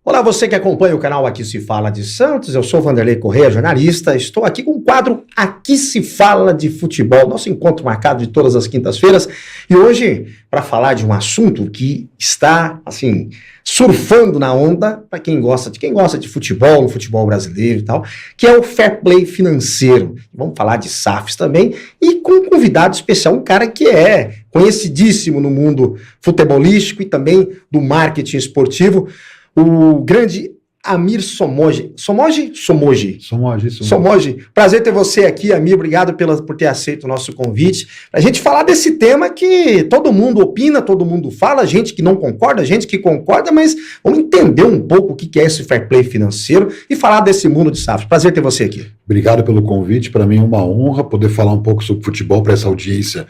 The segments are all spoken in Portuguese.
Olá, você que acompanha o canal Aqui Se Fala de Santos, eu sou Vanderlei Correia, jornalista, estou aqui com o quadro Aqui Se Fala de Futebol, nosso encontro marcado de todas as quintas-feiras, e hoje para falar de um assunto que está, assim, surfando na onda para quem gosta de futebol, no futebol brasileiro e tal, que é o fair play financeiro. Vamos falar de SAFs também, e com um convidado especial, um cara que é conhecidíssimo no mundo futebolístico e também do marketing esportivo, o grande Amir Somoji. Somoji. Prazer ter você aqui, Amir. Obrigado por ter aceito o nosso convite. Pra gente falar desse tema que todo mundo opina, todo mundo fala, gente que não concorda, gente que concorda, mas vamos entender um pouco o que é esse fair play financeiro e falar desse mundo de SAFs. Prazer ter você aqui. Obrigado pelo convite. Para mim é uma honra poder falar um pouco sobre futebol para essa audiência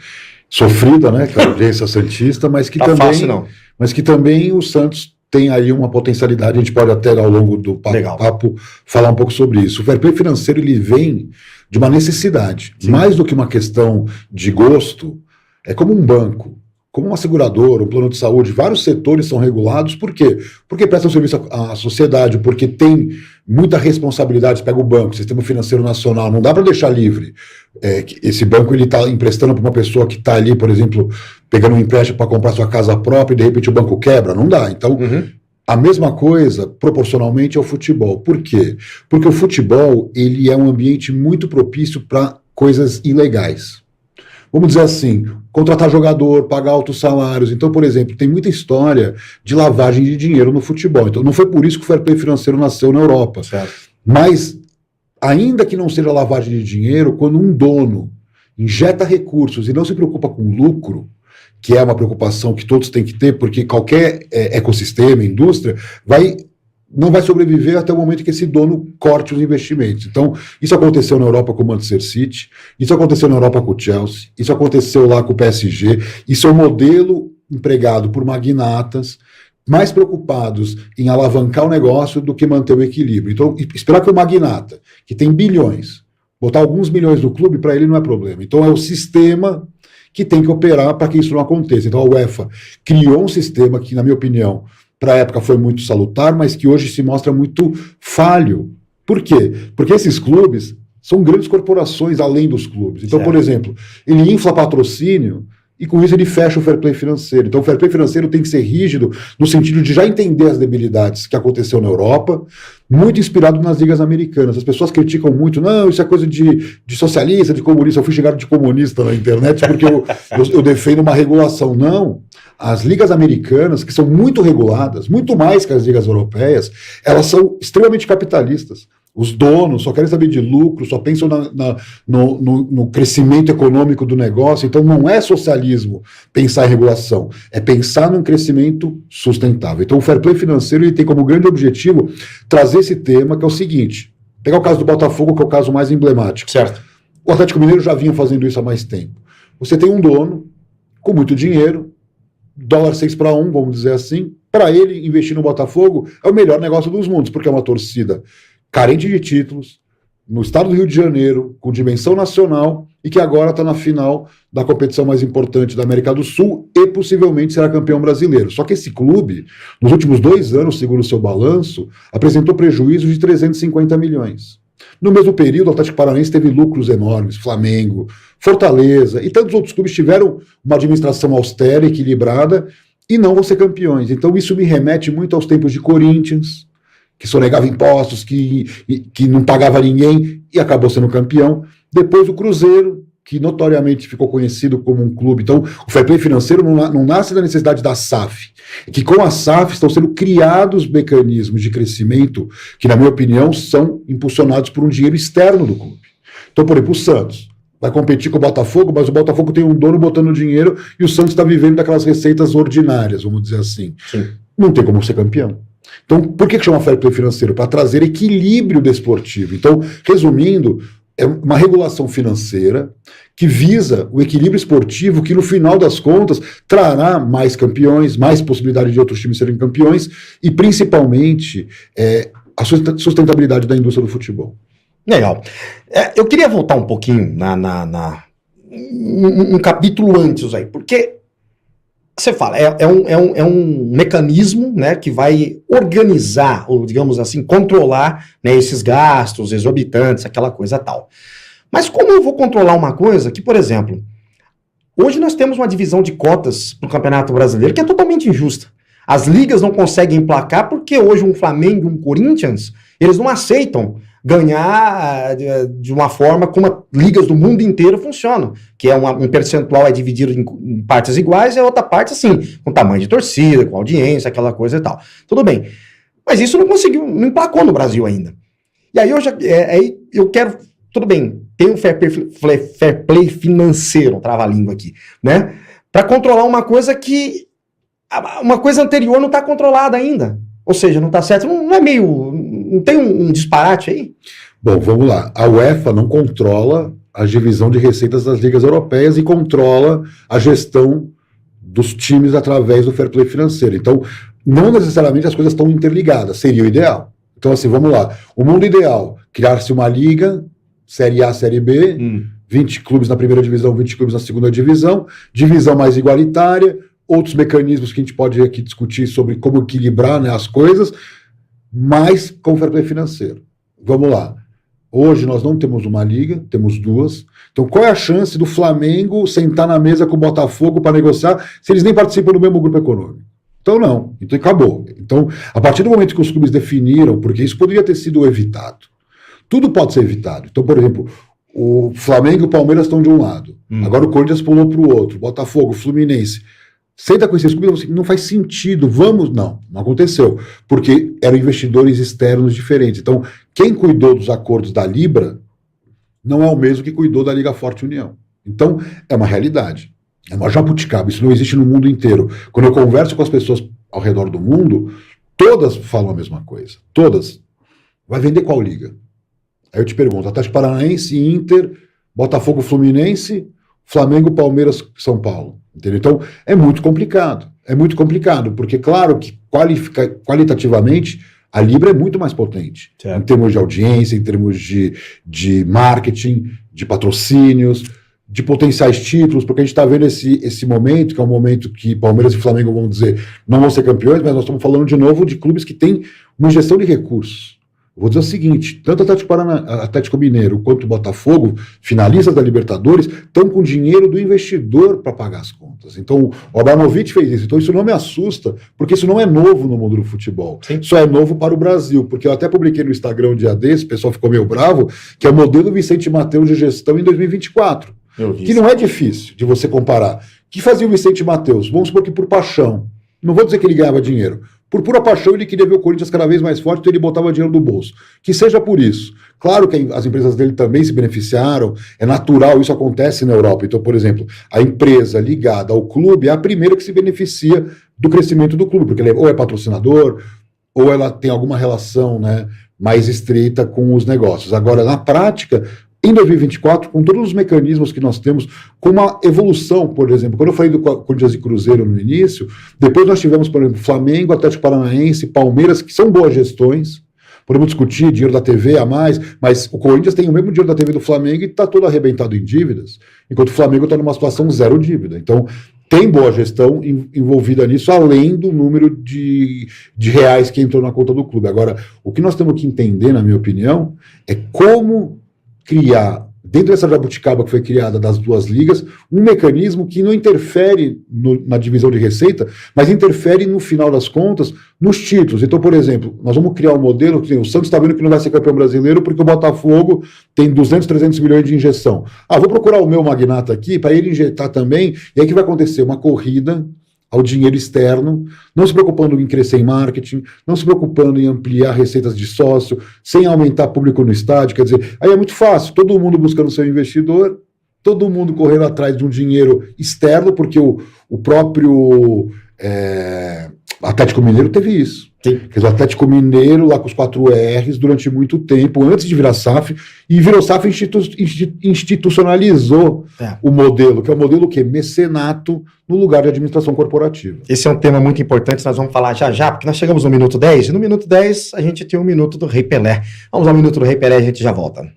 sofrida, né? Que é a audiência santista, mas que também o Santos tem aí uma potencialidade, a gente pode até ao longo do papo falar um pouco sobre isso. O fair play financeiro ele vem de uma necessidade, sim, mais do que uma questão de gosto, é como um banco, como uma seguradora, um plano de saúde, vários setores são regulados, por quê? Porque prestam serviço à sociedade, porque tem muita responsabilidade, pega o banco, Sistema Financeiro Nacional, não dá para deixar livre. Esse banco ele está emprestando para uma pessoa que está ali, por exemplo, pegando um empréstimo para comprar sua casa própria e de repente o banco quebra, não dá. Então, a mesma coisa, proporcionalmente, ao futebol. Por quê? Porque o futebol ele é um ambiente muito propício para coisas ilegais. Vamos dizer assim, contratar jogador, pagar altos salários. Então, por exemplo, tem muita história de lavagem de dinheiro no futebol. Então, não foi por isso que o fair play financeiro nasceu na Europa. Certo. Mas, ainda que não seja lavagem de dinheiro, quando um dono injeta recursos e não se preocupa com lucro, que é uma preocupação que todos têm que ter, porque qualquer ecossistema, indústria, não vai sobreviver até o momento que esse dono corte os investimentos. Então, isso aconteceu na Europa com o Manchester City, isso aconteceu na Europa com o Chelsea, isso aconteceu lá com o PSG, isso é um modelo empregado por magnatas mais preocupados em alavancar o negócio do que manter o equilíbrio. Então, esperar que o magnata, que tem bilhões, botar alguns milhões no clube, para ele não é problema. Então, é o sistema que tem que operar para que isso não aconteça. Então, a UEFA criou um sistema que, na minha opinião, para a época foi muito salutar, mas que hoje se mostra muito falho. Por quê? Porque esses clubes são grandes corporações além dos clubes. Então, certo, por exemplo, ele infla patrocínio e com isso ele fecha o fair play financeiro. Então o fair play financeiro tem que ser rígido no sentido de já entender as debilidades que aconteceu na Europa, muito inspirado nas ligas americanas. As pessoas criticam muito, não, isso é coisa de socialista, de comunista. Eu fui chegado de comunista na internet porque eu defendo uma regulação. Não. As ligas americanas, que são muito reguladas, muito mais que as ligas europeias, elas são extremamente capitalistas. Os donos só querem saber de lucro, só pensam no crescimento econômico do negócio. Então não é socialismo pensar em regulação, é pensar num crescimento sustentável. Então o fair play financeiro ele tem como grande objetivo trazer esse tema, que é o seguinte, pegar o caso do Botafogo, que é o caso mais emblemático. Certo. O Atlético Mineiro já vinha fazendo isso há mais tempo. Você tem um dono com muito dinheiro, dólar 6-1, vamos dizer assim, para ele investir no Botafogo é o melhor negócio dos mundos, porque é uma torcida carente de títulos, no estado do Rio de Janeiro, com dimensão nacional, e que agora está na final da competição mais importante da América do Sul e possivelmente será campeão brasileiro. Só que esse clube, nos últimos 2 anos, segundo o seu balanço, apresentou prejuízo de 350 milhões. No mesmo período, o Atlético Paranaense teve lucros enormes, Flamengo, Fortaleza e tantos outros clubes tiveram uma administração austera, equilibrada, e não vão ser campeões. Então isso me remete muito aos tempos de Corinthians, que sonegava impostos, que não pagava ninguém e acabou sendo campeão. Depois o Cruzeiro, que notoriamente ficou conhecido como um clube. Então, o fair play financeiro não nasce da necessidade da SAF. É que com a SAF estão sendo criados mecanismos de crescimento que, na minha opinião, são impulsionados por um dinheiro externo do clube. Então, por exemplo, o Santos vai competir com o Botafogo, mas o Botafogo tem um dono botando dinheiro e o Santos está vivendo daquelas receitas ordinárias, vamos dizer assim. Sim. Não tem como ser campeão. Então, por que chama fair play financeiro? Para trazer equilíbrio desportivo. Então, resumindo, é uma regulação financeira que visa o equilíbrio esportivo que, no final das contas, trará mais campeões, mais possibilidade de outros times serem campeões e, principalmente, a sustentabilidade da indústria do futebol. Legal. Eu queria voltar um pouquinho um capítulo antes aí, porque você fala, é um mecanismo, né, que vai organizar, ou digamos assim, controlar, né, esses gastos exorbitantes, aquela coisa tal. Mas como eu vou controlar uma coisa que, por exemplo, hoje nós temos uma divisão de cotas para o Campeonato Brasileiro que é totalmente injusta. As ligas não conseguem emplacar porque hoje um Flamengo e um Corinthians, eles não aceitam ganhar de uma forma como as ligas do mundo inteiro funcionam, que é um percentual é dividido em partes iguais e a outra parte, assim, com tamanho de torcida, com audiência, aquela coisa e tal. Tudo bem. Mas isso não conseguiu, não emplacou no Brasil ainda. E aí eu quero, tudo bem, tem um fair play financeiro, trava-língua aqui, né? Para controlar uma coisa que uma coisa anterior não está controlada ainda. Ou seja, não está certo. Não é meio... Não tem um disparate aí? Bom, vamos lá. A UEFA não controla a divisão de receitas das ligas europeias e controla a gestão dos times através do fair play financeiro. Então, não necessariamente as coisas estão interligadas. Seria o ideal. Então, assim, vamos lá. O mundo ideal, criar-se uma liga, Série A, Série B, 20 clubes na primeira divisão, 20 clubes na segunda divisão mais igualitária, outros mecanismos que a gente pode aqui discutir sobre como equilibrar, né, as coisas, mas com fair play financeiro. Vamos lá. Hoje nós não temos uma liga, temos duas. Então qual é a chance do Flamengo sentar na mesa com o Botafogo para negociar se eles nem participam do mesmo grupo econômico? Então não. Então acabou. Então, a partir do momento que os clubes definiram, porque isso poderia ter sido evitado. Tudo pode ser evitado. Então, por exemplo, o Flamengo e o Palmeiras estão de um lado. Agora o Corinthians pulou para o outro. Botafogo, Fluminense. Senta com esses clubes, não faz sentido, não aconteceu, porque eram investidores externos diferentes. Então, quem cuidou dos acordos da Libra não é o mesmo que cuidou da Liga Forte União. Então, é uma realidade, é uma jabuticaba, isso não existe no mundo inteiro. Quando eu converso com as pessoas ao redor do mundo, todas falam a mesma coisa, todas. Vai vender qual liga? Aí eu te pergunto, Atlético Paranaense, Inter, Botafogo, Fluminense, Flamengo, Palmeiras, São Paulo. Entendeu? Então, é muito complicado, porque claro que qualitativamente a Libra é muito mais potente, certo, em termos de audiência, em termos de marketing, de patrocínios, de potenciais títulos, porque a gente está vendo esse momento, que é um momento que Palmeiras e Flamengo vão dizer, não vão ser campeões, mas nós estamos falando de novo de clubes que têm uma injeção de recursos. Vou dizer o seguinte, tanto Atlético Mineiro quanto o Botafogo, finalistas da Libertadores, estão com dinheiro do investidor para pagar as contas. Então, o Abramovich fez isso. Então, isso não me assusta, porque isso não é novo no mundo do futebol. Sim. Só é novo para o Brasil, porque eu até publiquei no Instagram um dia desse, o pessoal ficou meio bravo, que é o modelo Vicente Mateus de gestão em 2024. Que não é difícil de você comparar. O que fazia o Vicente Mateus? Vamos supor que por paixão. Não vou dizer que ele ganhava dinheiro. Por pura paixão, ele queria ver o Corinthians cada vez mais forte, então ele botava dinheiro no bolso. Que seja por isso. Claro que as empresas dele também se beneficiaram, é natural, isso acontece na Europa. Então, por exemplo, a empresa ligada ao clube é a primeira que se beneficia do crescimento do clube, porque ele ou é patrocinador, ou ela tem alguma relação, né, mais estreita com os negócios. Agora, na prática, em 2024, com todos os mecanismos que nós temos, com uma evolução, por exemplo, quando eu falei do Corinthians e Cruzeiro no início, depois nós tivemos, por exemplo, Flamengo, Atlético Paranaense, Palmeiras, que são boas gestões, podemos discutir dinheiro da TV a mais, mas o Corinthians tem o mesmo dinheiro da TV do Flamengo e está todo arrebentado em dívidas, enquanto o Flamengo está numa situação zero dívida. Então, tem boa gestão envolvida nisso, além do número de reais que entrou na conta do clube. Agora, o que nós temos que entender, na minha opinião, é como criar, dentro dessa jabuticaba que foi criada das duas ligas, um mecanismo que não interfere na divisão de receita, mas interfere, no final das contas, nos títulos. Então, por exemplo, nós vamos criar um modelo que o Santos está vendo que não vai ser campeão brasileiro porque o Botafogo tem 200, 300 milhões de injeção. Vou procurar o meu magnata aqui para ele injetar também, e aí que vai acontecer? Uma corrida ao dinheiro externo, não se preocupando em crescer em marketing, não se preocupando em ampliar receitas de sócio, sem aumentar público no estádio, quer dizer, aí é muito fácil, todo mundo buscando seu investidor, todo mundo correndo atrás de um dinheiro externo, porque o próprio Atlético Mineiro teve isso. Sim. Quer dizer, o Atlético Mineiro, lá com os 4 R's, durante muito tempo, antes de virar SAF, e virou SAF institucionalizou o modelo, que é o modelo que? Mecenato no lugar de administração corporativa. Esse é um tema muito importante, nós vamos falar já, porque nós chegamos no minuto 10, e no minuto 10 a gente tem um minuto do Rei Pelé. Vamos ao minuto do Rei Pelé e a gente já volta.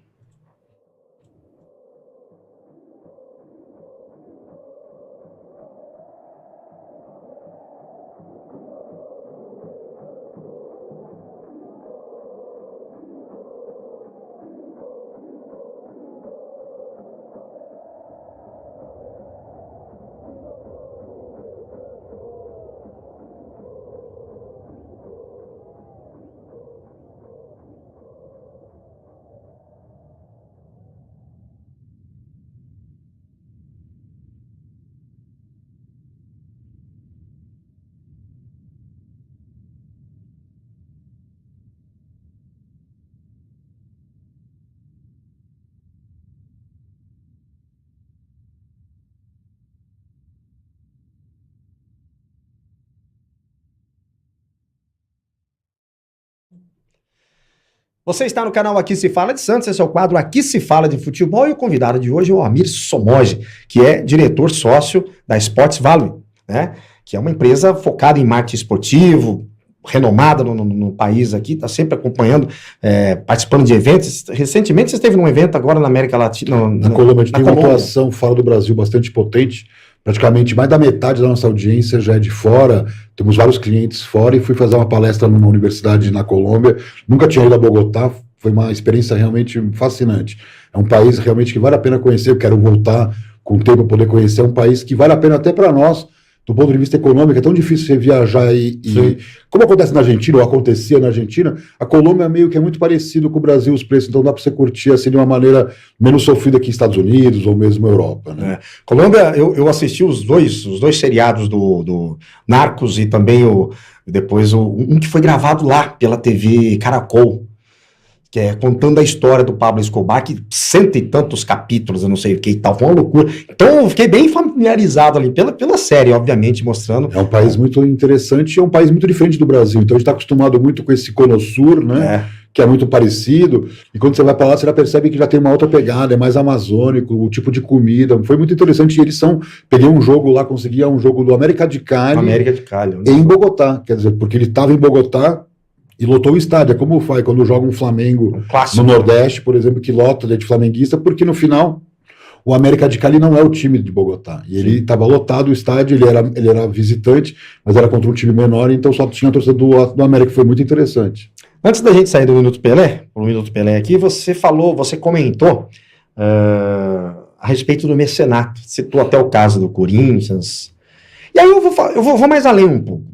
Você está no canal Aqui Se Fala de Santos, esse é o quadro Aqui Se Fala de Futebol, e o convidado de hoje é o Amir Somoge, que é diretor sócio da Sports Value, né? Que é uma empresa focada em marketing esportivo, renomada no país aqui, está sempre acompanhando, participando de eventos. Recentemente você esteve num evento agora na América Latina. Na Colômbia, a gente tem uma atuação fora do Brasil bastante potente. Praticamente mais da metade da nossa audiência já é de fora, temos vários clientes fora, e fui fazer uma palestra numa universidade na Colômbia, nunca tinha ido a Bogotá, foi uma experiência realmente fascinante. É um país realmente que vale a pena conhecer, eu quero voltar com o tempo poder conhecer, é um país que vale a pena até para nós, do ponto de vista econômico. É tão difícil você viajar e como acontece na Argentina, ou acontecia na Argentina, a Colômbia meio que é muito parecido com o Brasil, os preços, então dá para você curtir assim de uma maneira menos sofrida que Estados Unidos ou mesmo Europa, né? Colômbia, eu assisti os dois seriados do Narcos e também depois um que foi gravado lá pela TV Caracol, que é contando a história do Pablo Escobar, que 100 e tantos capítulos, eu não sei o que e tal, foi uma loucura. Então eu fiquei bem familiarizado ali pela série, obviamente, mostrando. É um país muito interessante e é um país muito diferente do Brasil, então a gente está acostumado muito com esse Cono Sur, né? Que é muito parecido, e quando você vai para lá, você já percebe que já tem uma outra pegada, é mais amazônico, o tipo de comida, foi muito interessante. E eles peguei um jogo lá, conseguia um jogo do América de Cali, em Bogotá, quer dizer, porque ele estava em Bogotá, e lotou o estádio. É como faz quando joga um Flamengo no Nordeste, por exemplo, que lota de flamenguista, porque no final o América de Cali não é o time de Bogotá. E ele estava lotado o estádio, ele era visitante, mas era contra um time menor, então só tinha a torcida do América, foi muito interessante. Antes da gente sair do Minuto Pelé, o Minuto Pelé aqui, você comentou a respeito do mecenato, citou até o caso do Corinthians. E aí eu vou mais além um pouco.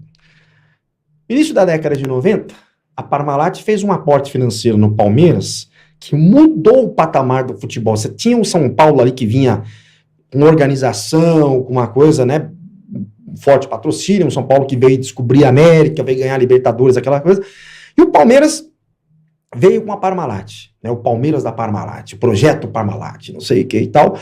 No início da década de 90, a Parmalat fez um aporte financeiro no Palmeiras que mudou o patamar do futebol. Você tinha um São Paulo ali que vinha com organização, com uma coisa, né, forte patrocínio, um São Paulo que veio descobrir a América, veio ganhar Libertadores, aquela coisa. E o Palmeiras veio com a Parmalat, né, o Palmeiras da Parmalat, o projeto Parmalat, não sei o que e tal.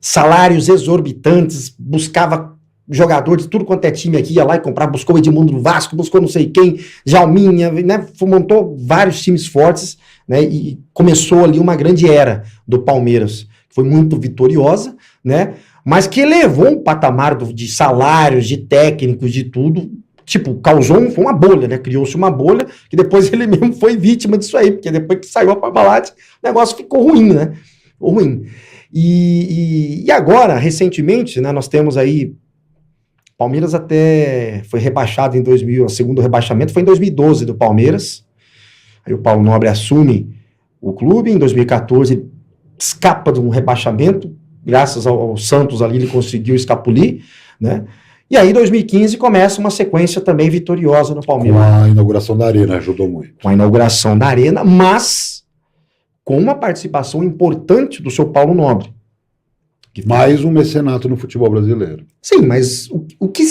Salários exorbitantes, buscava jogador de tudo quanto é time aqui, ia lá e comprava, buscou o Edmundo do Vasco, buscou não sei quem, Jalminha, né, montou vários times fortes, né, e começou ali uma grande era do Palmeiras, foi muito vitoriosa, né, mas que elevou um patamar de salários, de técnicos, de tudo, tipo, foi uma bolha, né, criou-se uma bolha, que depois ele mesmo foi vítima disso aí, porque depois que saiu a Parmalat, o negócio ficou ruim, né, ruim. E agora, recentemente, né, nós temos aí Palmeiras até foi rebaixado em 2000, o segundo rebaixamento foi em 2012 do Palmeiras, aí o Paulo Nobre assume o clube, em 2014 escapa de um rebaixamento, graças ao Santos ali ele conseguiu escapulir, né, e aí em 2015 começa uma sequência também vitoriosa no Palmeiras. Com a inauguração da Arena, ajudou muito. Com a inauguração da Arena, mas com uma participação importante do seu Paulo Nobre. Mais um mecenato no futebol brasileiro. Sim, mas o que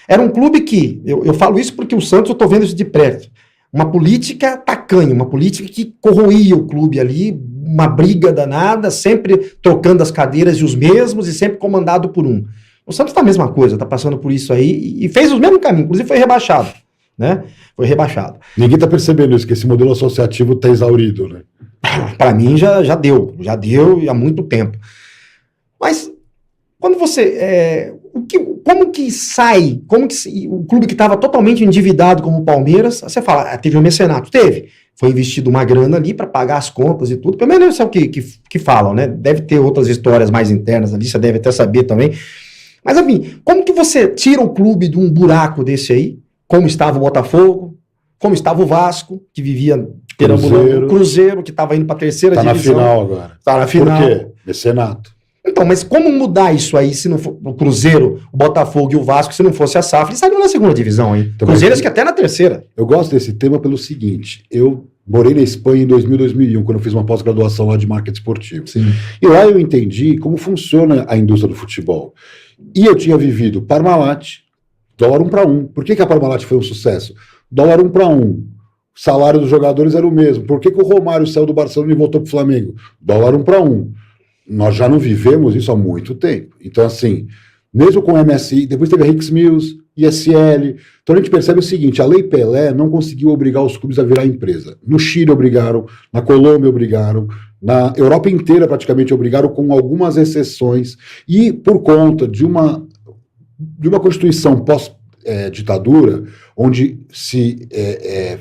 era um clube que, eu falo isso porque o Santos eu estou vendo isso de perto, uma política tacanha, uma política que corroía o clube ali, uma briga danada, sempre trocando as cadeiras de os mesmos e sempre comandado por um. O Santos está a mesma coisa, está passando por isso aí e fez o mesmo caminho, inclusive foi rebaixado, né? Foi rebaixado. Ninguém está percebendo isso, que esse modelo associativo está exaurido, né? Para mim já deu e há muito tempo. Mas quando você, como que o clube que estava totalmente endividado como o Palmeiras, você fala, teve um mecenato? Teve. Foi investido uma grana ali para pagar as contas e tudo, pelo menos isso é o que falam, né? Deve ter outras histórias mais internas ali, você deve até saber também. Mas, enfim, como que você tira o clube de um buraco desse aí, como estava o Botafogo, como estava o Vasco, que vivia perambulando, o Cruzeiro, que estava indo para a terceira divisão. Está na final agora. Está na final. Por quê? Mecenato. Então, mas como mudar isso aí, se não for o Cruzeiro, o Botafogo e o Vasco, se não fosse a SAF, eles saíram na segunda divisão, hein? Então, Cruzeiro que até na terceira. Eu gosto desse tema pelo seguinte, eu morei na Espanha em 2000, 2001, quando eu fiz uma pós-graduação lá de marketing esportivo. Sim. E lá eu entendi como funciona a indústria do futebol. E eu tinha vivido Parmalat, dólar 1 para 1. Por que a Parmalat foi um sucesso? Dólar 1 para 1. O salário dos jogadores era o mesmo. Por que o Romário saiu do Barcelona e voltou para o Flamengo? Dólar 1 para 1. Nós já não vivemos isso há muito tempo. Então, assim, mesmo com o MSI, depois teve a Hicks Mills, ISL. Então a gente percebe o seguinte, a Lei Pelé não conseguiu obrigar os clubes a virar empresa. No Chile obrigaram, na Colômbia obrigaram, na Europa inteira praticamente obrigaram, com algumas exceções, e por conta de uma Constituição pós-ditadura, onde se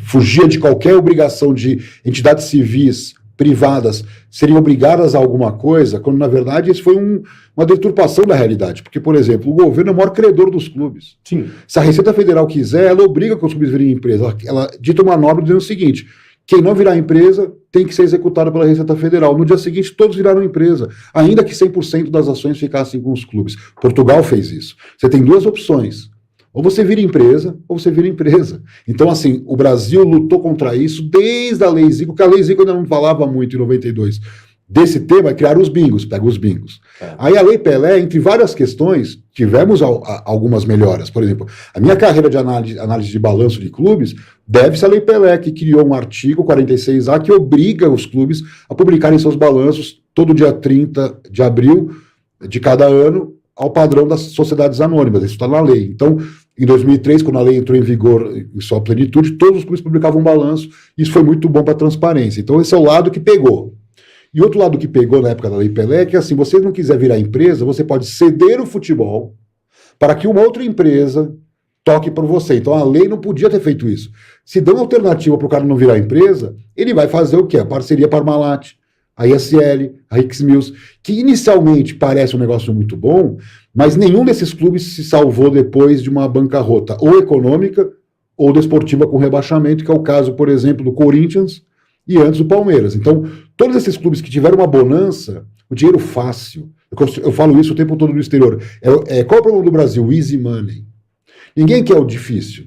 fugia de qualquer obrigação de entidades civis privadas seriam obrigadas a alguma coisa, quando na verdade isso foi uma deturpação da realidade. Porque, por exemplo, o governo é o maior credor dos clubes. Sim. Se a Receita Federal quiser, ela obriga que os clubes virem empresa. Ela dita uma norma dizendo o seguinte: quem não virar empresa tem que ser executado pela Receita Federal. No dia seguinte, todos viraram empresa, ainda que 100% das ações ficassem com os clubes. Portugal fez isso. Você tem duas opções. Ou você vira empresa, ou você vira empresa. Então, assim, o Brasil lutou contra isso desde a Lei Zico, que a Lei Zico ainda não falava muito em 92. Desse tema, criaram os bingos, pega os bingos. Aí a Lei Pelé, entre várias questões, tivemos algumas melhoras. Por exemplo, a minha carreira de análise de balanço de clubes deve-se à Lei Pelé, que criou um artigo 46A que obriga os clubes a publicarem seus balanços todo dia 30 de abril de cada ano, ao padrão das sociedades anônimas. Isso está na lei. Então, em 2003, quando a lei entrou em vigor em sua plenitude, todos os clubes publicavam um balanço. Isso foi muito bom para a transparência. Então, esse é o lado que pegou. E outro lado que pegou na época da Lei Pelé é que, assim, você não quiser virar empresa, você pode ceder o futebol para que uma outra empresa toque por você. Então, a lei não podia ter feito isso. Se dá uma alternativa para o cara não virar empresa, ele vai fazer o quê? A parceria Parmalat, a ISL, a Rix Mills, que inicialmente parece um negócio muito bom, mas nenhum desses clubes se salvou depois de uma bancarrota ou econômica ou desportiva com rebaixamento, que é o caso, por exemplo, do Corinthians e antes do Palmeiras. Então, todos esses clubes que tiveram uma bonança, o dinheiro fácil, eu falo isso o tempo todo no exterior, qual é o problema do Brasil? Easy money. Ninguém quer o difícil.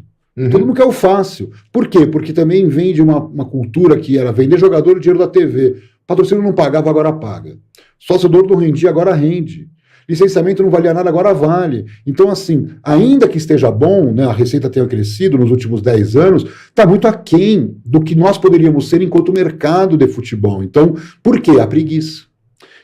Todo mundo quer o fácil. Por quê? Porque também vem de uma cultura que era vender jogador o dinheiro da TV. Patrocínio não pagava, agora paga. Sócio dono não rendia, agora rende. Licenciamento não valia nada, agora vale. Então, assim, ainda que esteja bom, né, a receita tenha crescido nos últimos 10 anos, está muito aquém do que nós poderíamos ser enquanto mercado de futebol. Então, por quê? A preguiça.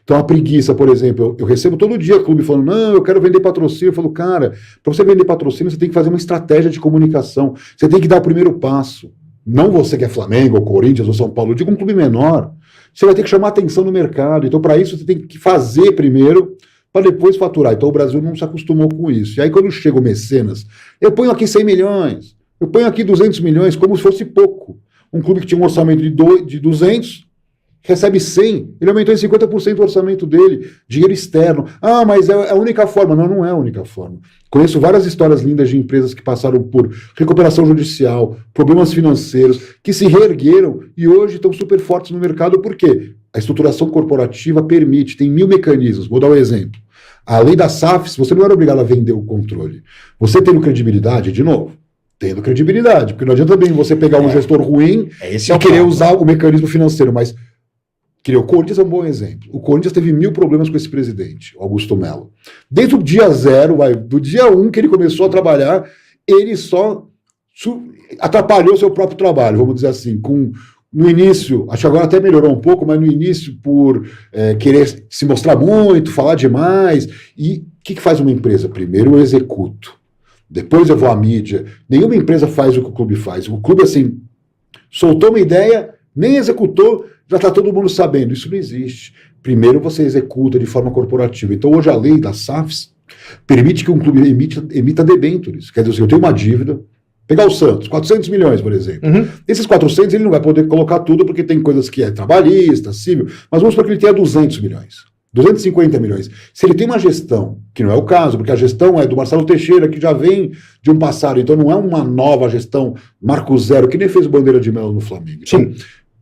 Então, a preguiça, por exemplo, eu recebo todo dia clube falando, não, eu quero vender patrocínio. Eu falo, cara, para você vender patrocínio, você tem que fazer uma estratégia de comunicação. Você tem que dar o primeiro passo. Não você que é Flamengo, ou Corinthians, ou São Paulo, eu digo um clube menor. Você vai ter que chamar atenção no mercado. Então, para isso, você tem que fazer primeiro, para depois faturar. Então, o Brasil não se acostumou com isso. E aí, quando chega o mecenas, eu ponho aqui 100 milhões, eu ponho aqui 200 milhões, como se fosse pouco. Um clube que tinha um orçamento de 200, recebe 100, ele aumentou em 50% o orçamento dele, dinheiro externo. Ah, mas é a única forma. Não, não é a única forma. Conheço várias histórias lindas de empresas que passaram por recuperação judicial, problemas financeiros, que se reergueram e hoje estão super fortes no mercado. Por quê? A estruturação corporativa permite, tem 1000 mecanismos. Vou dar um exemplo. A lei da SAFs, você não era obrigado a vender o controle. Você tendo credibilidade, de novo, tendo credibilidade, porque não adianta bem você pegar um gestor ruim e querer usar o mecanismo financeiro, mas o Corinthians é um bom exemplo. O Corinthians teve 1000 problemas com esse presidente, Augusto Melo. Desde o dia 0, do dia 1 que ele começou a trabalhar, ele só atrapalhou seu próprio trabalho, vamos dizer assim, no início, acho que agora até melhorou um pouco, mas no início por querer se mostrar muito, falar demais. E o que faz uma empresa? Primeiro eu executo, depois eu vou à mídia. Nenhuma empresa faz o que o clube faz. O clube, assim, soltou uma ideia, nem executou, já está todo mundo sabendo. Isso não existe. Primeiro você executa de forma corporativa. Então hoje a lei das SAFs permite que um clube emita debêntures. Quer dizer, eu tenho uma dívida, pegar o Santos, 400 milhões, por exemplo. Esses 400 ele não vai poder colocar tudo porque tem coisas que é trabalhista, civil, mas vamos supor que ele tenha 200 milhões, 250 milhões. Se ele tem uma gestão, que não é o caso, porque a gestão é do Marcelo Teixeira, que já vem de um passado, então não é uma nova gestão Marco Zero, que nem fez o Bandeira de Melo no Flamengo. Então,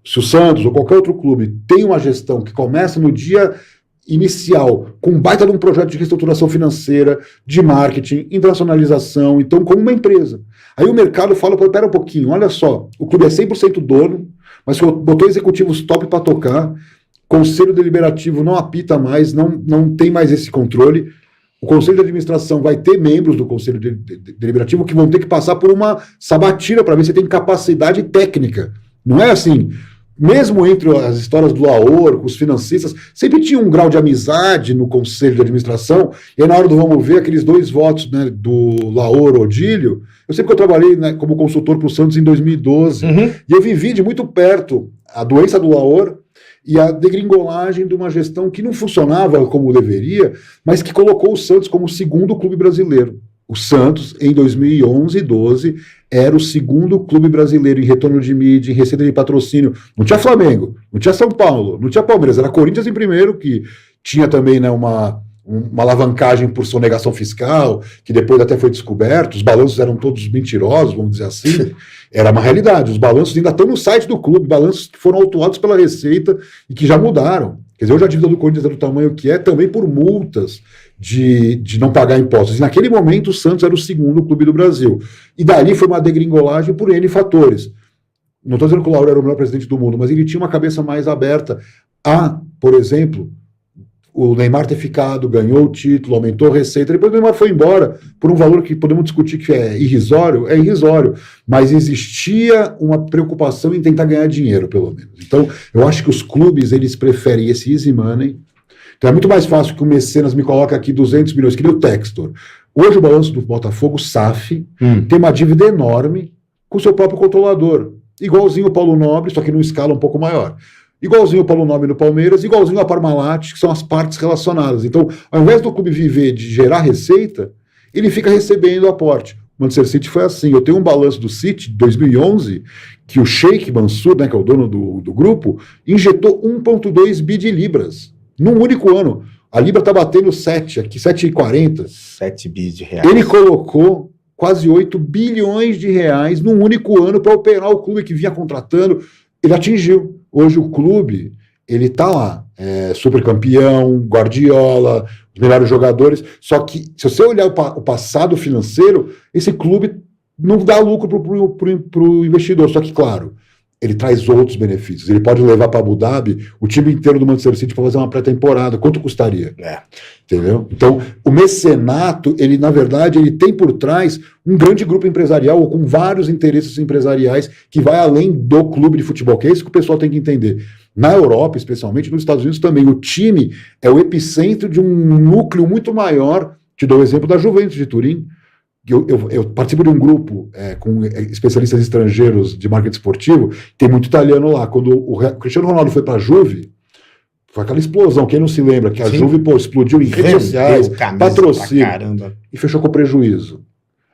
se o Santos ou qualquer outro clube tem uma gestão que começa no dia inicial, com um baita de um projeto de reestruturação financeira, de marketing, internacionalização, então como uma empresa. Aí o mercado fala, pera um pouquinho, olha só, o clube é 100% dono, mas botou executivos top para tocar, conselho deliberativo não apita mais, não tem mais esse controle, o conselho de administração vai ter membros do conselho deliberativo que vão ter que passar por uma sabatina para ver se tem capacidade técnica. Não é assim, mesmo entre as histórias do Laor, com os financistas, sempre tinha um grau de amizade no conselho de administração, e aí na hora do vamos ver, aqueles 2 votos, né, do Laor, Odílio, eu sempre que eu trabalhei, né, como consultor para o Santos em 2012, e eu vivi de muito perto a doença do Laor e a degringolagem de uma gestão que não funcionava como deveria, mas que colocou o Santos como o segundo clube brasileiro. O Santos, em 2011 e 12, era o segundo clube brasileiro em retorno de mídia, em receita de patrocínio. Não tinha Flamengo, não tinha São Paulo, não tinha Palmeiras, era Corinthians em primeiro, que tinha também, né, uma alavancagem por sonegação fiscal, que depois até foi descoberto, os balanços eram todos mentirosos, vamos dizer assim. Era uma realidade, os balanços ainda estão no site do clube, balanços que foram autuados pela Receita e que já mudaram. Quer dizer, hoje a dívida do Corinthians é do tamanho que é, também por multas de não pagar impostos. E naquele momento o Santos era o segundo clube do Brasil. E dali foi uma degringolagem por N fatores. Não estou dizendo que o Lauro era o melhor presidente do mundo, mas ele tinha uma cabeça mais aberta a, por exemplo, o Neymar ter ficado, ganhou o título, aumentou a receita, depois o Neymar foi embora por um valor que podemos discutir que é irrisório, mas existia uma preocupação em tentar ganhar dinheiro, pelo menos. Então, eu acho que os clubes, eles preferem esse easy money. Então é muito mais fácil que o Mecenas me coloque aqui 200 milhões, que nem o Textor. Hoje o balanço do Botafogo, SAF, tem uma dívida enorme com o seu próprio controlador. Igualzinho o Paulo Nobre, só que numa escala um pouco maior. Igualzinho o Paulo Nobre no Palmeiras, igualzinho a Parmalat, que são as partes relacionadas. Então, ao invés do clube viver de gerar receita, ele fica recebendo aporte. O Manchester City foi assim. Eu tenho um balanço do City de 2011, que o Sheikh Mansour, né, que é o dono do grupo, injetou 1,2 bi de libras num único ano. A Libra está batendo 7, aqui 7,40. 7 bi de reais. Ele colocou quase 8 bilhões de reais num único ano para operar o clube que vinha contratando. Ele atingiu. Hoje o clube, ele está lá, super campeão, Guardiola, os melhores jogadores, só que se você olhar o passado financeiro, esse clube não dá lucro para o investidor, só que claro, ele traz outros benefícios, ele pode levar para Abu Dhabi o time inteiro do Manchester City para fazer uma pré-temporada, quanto custaria? Entendeu? Então, o mecenato, ele na verdade, ele tem por trás um grande grupo empresarial, ou com vários interesses empresariais, que vai além do clube de futebol, que é isso que o pessoal tem que entender. Na Europa, especialmente, nos Estados Unidos também, o time é o epicentro de um núcleo muito maior. Te dou o exemplo da Juventus de Turim. Eu participo de um grupo com especialistas estrangeiros de marketing esportivo, tem muito italiano lá. Quando o Cristiano Ronaldo foi para a Juve, foi aquela explosão, quem não se lembra, que a Juve explodiu em redes sociais, patrocínio, e fechou com prejuízo.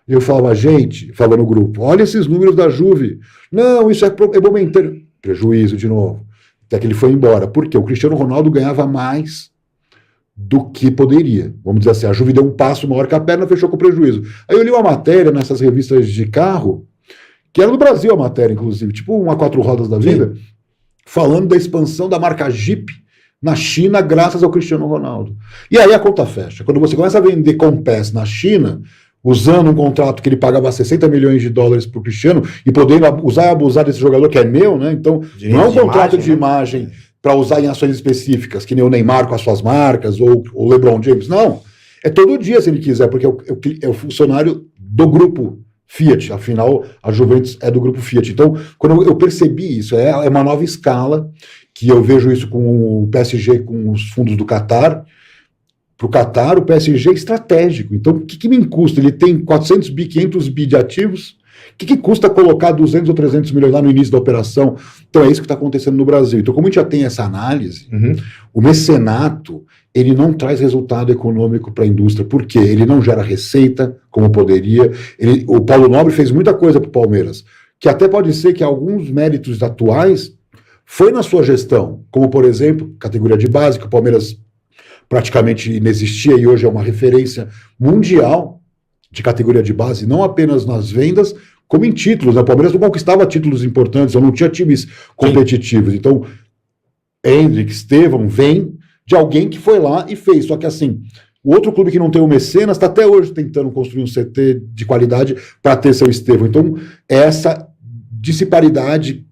E eu falava, gente, falava no grupo, olha esses números da Juve. Não, isso é momentâneo. Prejuízo de novo. Até que ele foi embora. Por quê? O Cristiano Ronaldo ganhava mais do que poderia. Vamos dizer assim, a Juve deu um passo maior que a perna, fechou com prejuízo. Aí eu li uma matéria nessas revistas de carro, que era do Brasil a matéria, inclusive, tipo uma 4 rodas da vida, falando da expansão da marca Jeep na China graças ao Cristiano Ronaldo. E aí a conta fecha. Quando você começa a vender Compass na China, usando um contrato que ele pagava 60 milhões de dólares para o Cristiano, e podendo usar e abusar desse jogador que é meu, né? Então, não é um contrato de imagem para usar em ações específicas, que nem o Neymar com as suas marcas, ou o LeBron James. Não. É todo dia, se ele quiser, porque é o funcionário do grupo Fiat. Afinal, a Juventus é do grupo Fiat. Então, quando eu percebi isso, é uma nova escala, que eu vejo isso com o PSG, com os fundos do Qatar. Para o Qatar, o PSG é estratégico. Então, o que me custa? Ele tem 400 bi, 500 bi de ativos. O que custa colocar 200 ou 300 milhões lá no início da operação? Então, é isso que está acontecendo no Brasil. Então, como a gente já tem essa análise, o mecenato, ele não traz resultado econômico para a indústria. Por quê? Ele não gera receita, como poderia. O Paulo Nobre fez muita coisa para o Palmeiras, que até pode ser que alguns méritos atuais foi na sua gestão, como, por exemplo, categoria de base, que o Palmeiras praticamente inexistia e hoje é uma referência mundial de categoria de base, não apenas nas vendas, como em títulos. O Palmeiras não conquistava títulos importantes, ou não tinha times competitivos. Então, Hendrick, Estevão, vem de alguém que foi lá e fez. Só que assim, o outro clube que não tem o Mecenas está até hoje tentando construir um CT de qualidade para ter seu Estevão. Então, essa disparidade,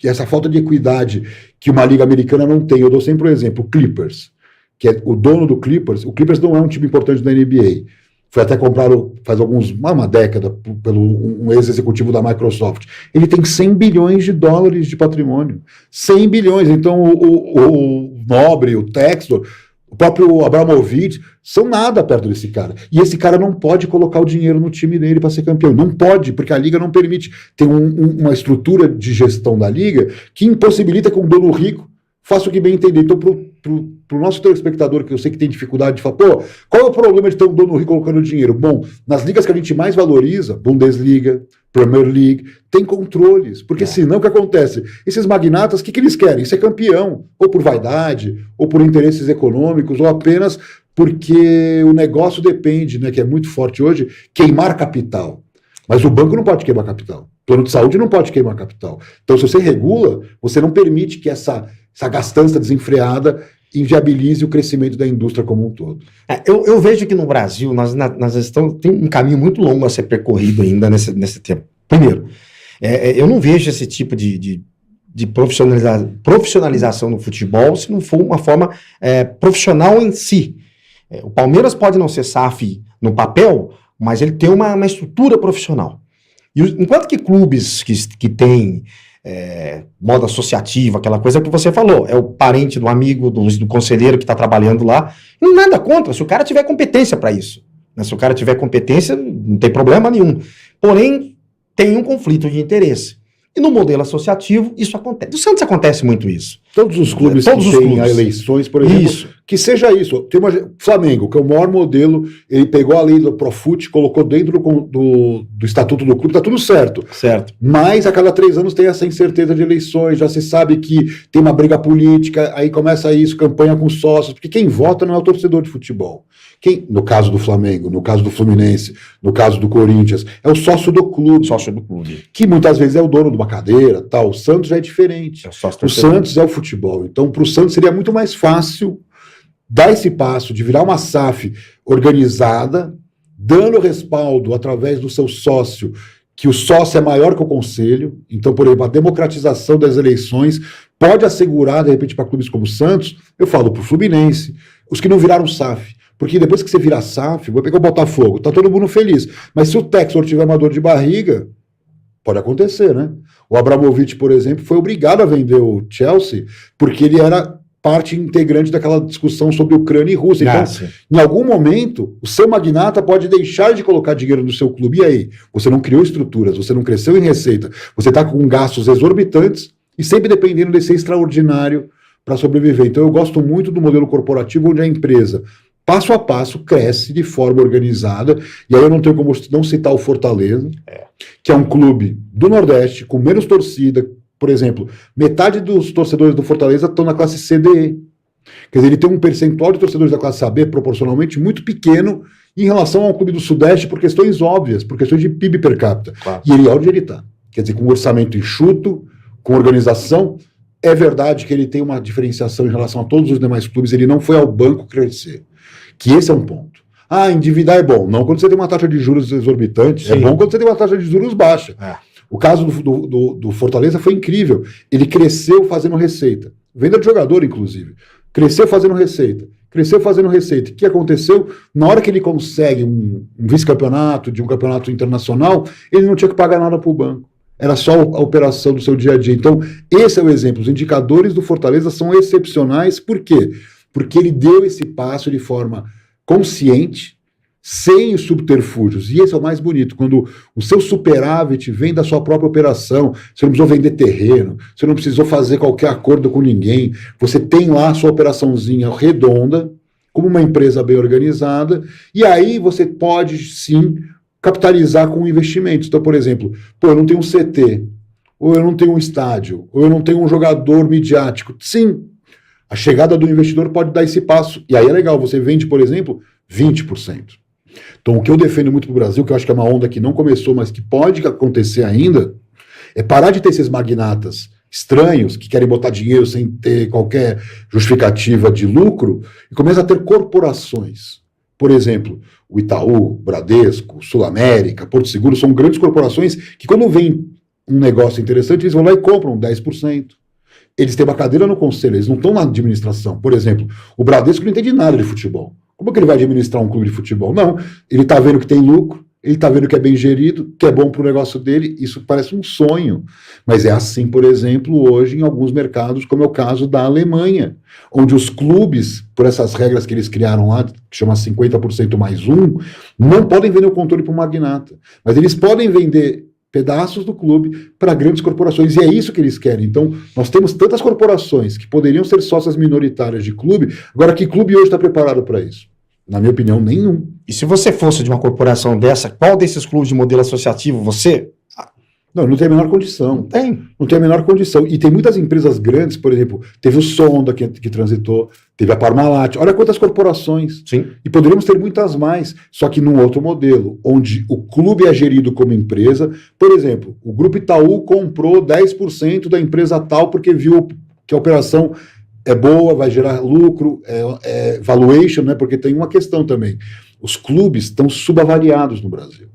essa falta de equidade que uma liga americana não tem. Eu dou sempre o exemplo, o Clippers, que é o dono do Clippers. O Clippers não é um time importante da NBA. foi até comprado faz uma década pelo um ex-executivo da Microsoft. Ele tem 100 bilhões de dólares de patrimônio. 100 bilhões. Então o Nobre, o Textor, o próprio Abramovich, são nada perto desse cara. E esse cara não pode colocar o dinheiro no time dele para ser campeão. Não pode, porque a Liga não permite. Tem uma estrutura de gestão da Liga que impossibilita que um dono rico faça o que bem entender. Então, pro nosso telespectador, que eu sei que tem dificuldade de falar, pô, qual é o problema de ter um dono rico colocando dinheiro? Bom, nas ligas que a gente mais valoriza, Bundesliga, Premier League, tem controles, porque senão o que acontece? Esses magnatas, o que eles querem? Ser campeão, ou por vaidade, ou por interesses econômicos, ou apenas porque o negócio depende, né, que é muito forte hoje, queimar capital. Mas o banco não pode queimar capital. O plano de saúde não pode queimar capital. Então, se você regula, você não permite que essa gastança desenfreada inviabilize o crescimento da indústria como um todo. Eu vejo que no Brasil nós tem um caminho muito longo a ser percorrido ainda nesse tempo. Primeiro, eu não vejo esse tipo de profissionalização no futebol se não for uma forma profissional em si. O Palmeiras pode não ser SAF no papel, mas ele tem uma estrutura profissional. E enquanto que clubes que têm modo associativo, aquela coisa que você falou, é o parente do amigo, do conselheiro que está trabalhando lá, nada contra, se o cara tiver competência para isso. Né? Se o cara tiver competência, não tem problema nenhum. Porém, tem um conflito de interesse. E no modelo associativo, isso acontece. No Santos acontece muito isso. Todos os clubes que têm eleições, por exemplo, que seja isso. Tem Flamengo, que é o maior modelo, ele pegou a lei do Profut, colocou dentro do estatuto do clube, tá tudo certo. Certo. Mas a cada 3 anos tem essa incerteza de eleições, já se sabe que tem uma briga política, aí começa isso, campanha com sócios, porque quem vota não é o torcedor de futebol. No caso do Flamengo, no caso do Fluminense, no caso do Corinthians, é o sócio do clube. Sócio do clube. Que muitas vezes é o dono de uma cadeira, tal. O Santos já é diferente. O Santos é o futebol. Então, para o Santos seria muito mais fácil dar esse passo de virar uma SAF organizada, dando respaldo através do seu sócio, que o sócio é maior que o conselho. Então, por exemplo, a democratização das eleições pode assegurar, de repente, para clubes como o Santos, eu falo para o Fluminense, os que não viraram SAF. Porque depois que você virar SAF, vou pegar o Botafogo, tá todo mundo feliz. Mas se o Textor tiver uma dor de barriga, pode acontecer, né? O Abramovich, por exemplo, foi obrigado a vender o Chelsea porque ele era parte integrante daquela discussão sobre Ucrânia e Rússia. Então, em algum momento, o seu magnata pode deixar de colocar dinheiro no seu clube. E aí? Você não criou estruturas, você não cresceu em receita, você está com gastos exorbitantes e sempre dependendo de ser extraordinário para sobreviver. Então, eu gosto muito do modelo corporativo onde a empresa passo a passo, cresce de forma organizada, e aí eu não tenho como não citar o Fortaleza, que é um clube do Nordeste, com menos torcida, por exemplo, metade dos torcedores do Fortaleza estão na classe CDE. Quer dizer, ele tem um percentual de torcedores da classe AB proporcionalmente muito pequeno em relação ao clube do Sudeste por questões óbvias, por questões de PIB per capita. Claro. E ele é onde ele está. Quer dizer, com um orçamento enxuto, com organização. É verdade que ele tem uma diferenciação em relação a todos os demais clubes, ele não foi ao banco crescer. Que esse é um ponto. Endividar é bom. Não quando você tem uma taxa de juros exorbitante. Sim. É bom quando você tem uma taxa de juros baixa. O caso do Fortaleza foi incrível. Ele cresceu fazendo receita. Venda de jogador, inclusive. Cresceu fazendo receita. O que aconteceu? Na hora que ele consegue um vice-campeonato de um campeonato internacional, ele não tinha que pagar nada para o banco. Era só a operação do seu dia a dia. Então, esse é o exemplo. Os indicadores do Fortaleza são excepcionais. Por quê? Porque ele deu esse passo de forma consciente, sem os subterfúgios. E esse é o mais bonito, quando o seu superávit vem da sua própria operação, você não precisou vender terreno, você não precisou fazer qualquer acordo com ninguém, você tem lá a sua operaçãozinha redonda, como uma empresa bem organizada, e aí você pode, sim, capitalizar com investimentos. Então, por exemplo, eu não tenho um CT, ou eu não tenho um estádio, ou eu não tenho um jogador midiático. Sim, a chegada do investidor pode dar esse passo. E aí é legal, você vende, por exemplo, 20%. Então, o que eu defendo muito para o Brasil, que eu acho que é uma onda que não começou, mas que pode acontecer ainda, é parar de ter esses magnatas estranhos que querem botar dinheiro sem ter qualquer justificativa de lucro e começar a ter corporações. Por exemplo, o Itaú, Bradesco, Sul América, Porto Seguro, são grandes corporações que quando vem um negócio interessante, eles vão lá e compram 10%. Eles têm uma cadeira no conselho, eles não estão na administração. Por exemplo, o Bradesco não entende nada de futebol. Como que ele vai administrar um clube de futebol? Não, ele está vendo que tem lucro, ele está vendo que é bem gerido, que é bom para o negócio dele, isso parece um sonho. Mas é assim, por exemplo, hoje em alguns mercados, como é o caso da Alemanha, onde os clubes, por essas regras que eles criaram lá, que chama 50% mais um, não podem vender o controle para o magnata, mas eles podem vender pedaços do clube para grandes corporações, e é isso que eles querem. Então, nós temos tantas corporações que poderiam ser sócias minoritárias de clube, agora que clube hoje está preparado para isso? Na minha opinião, nenhum. E se você fosse de uma corporação dessa, qual desses clubes de modelo associativo você... Não tem a menor condição. Não tem a menor condição. E tem muitas empresas grandes, por exemplo, teve o Sonda que transitou, teve a Parmalat, olha quantas corporações. Sim. E poderíamos ter muitas mais, só que num outro modelo, onde o clube é gerido como empresa. Por exemplo, o Grupo Itaú comprou 10% da empresa tal porque viu que a operação é boa, vai gerar lucro, valuation, né? Porque tem uma questão também. Os clubes estão subavaliados no Brasil.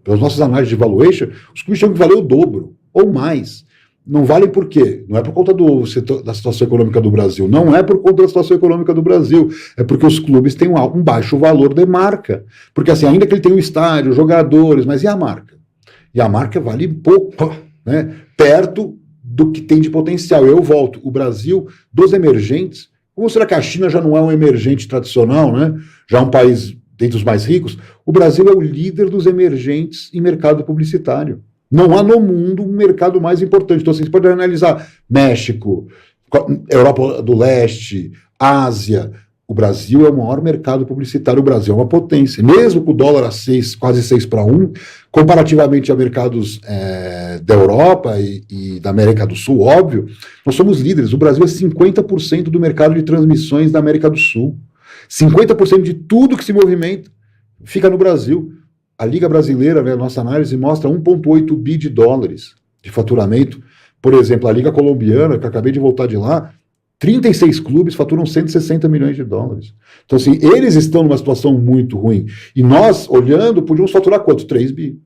Pelas nossas análises de valuation, os clubes tinham que valer o dobro, ou mais. Não valem por quê? Não é por conta da situação econômica do Brasil, não é por conta da situação econômica do Brasil, é porque os clubes têm um baixo valor de marca. Porque assim, ainda que ele tenha o estádio, jogadores, mas e a marca? E a marca vale pouco, né? Perto do que tem de potencial. Eu volto, o Brasil, dos emergentes, como será que a China já não é um emergente tradicional, né? Já é um país dentre os mais ricos, o Brasil é o líder dos emergentes em mercado publicitário. Não há no mundo um mercado mais importante. Então, assim, você pode analisar México, Europa do Leste, Ásia. O Brasil é o maior mercado publicitário. O Brasil é uma potência. Mesmo com o dólar a 6, quase 6 para 1, comparativamente a mercados da Europa e da América do Sul, óbvio, nós somos líderes. O Brasil é 50% do mercado de transmissões da América do Sul. 50% de tudo que se movimenta fica no Brasil. A Liga Brasileira, né, a nossa análise mostra 1,8 bi de dólares de faturamento. Por exemplo, a Liga Colombiana, que eu acabei de voltar de lá, 36 clubes faturam 160 milhões de dólares. Então, assim, eles estão numa situação muito ruim. E nós, olhando, podíamos faturar quanto? 3 bi.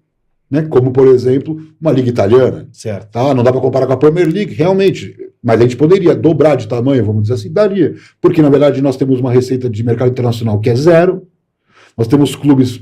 Né? Como, por exemplo, uma Liga Italiana. Certo. Tá? Não dá para comparar com a Premier League, realmente. Mas a gente poderia dobrar de tamanho, vamos dizer assim, daria. Porque, na verdade, nós temos uma receita de mercado internacional que é zero. Nós temos clubes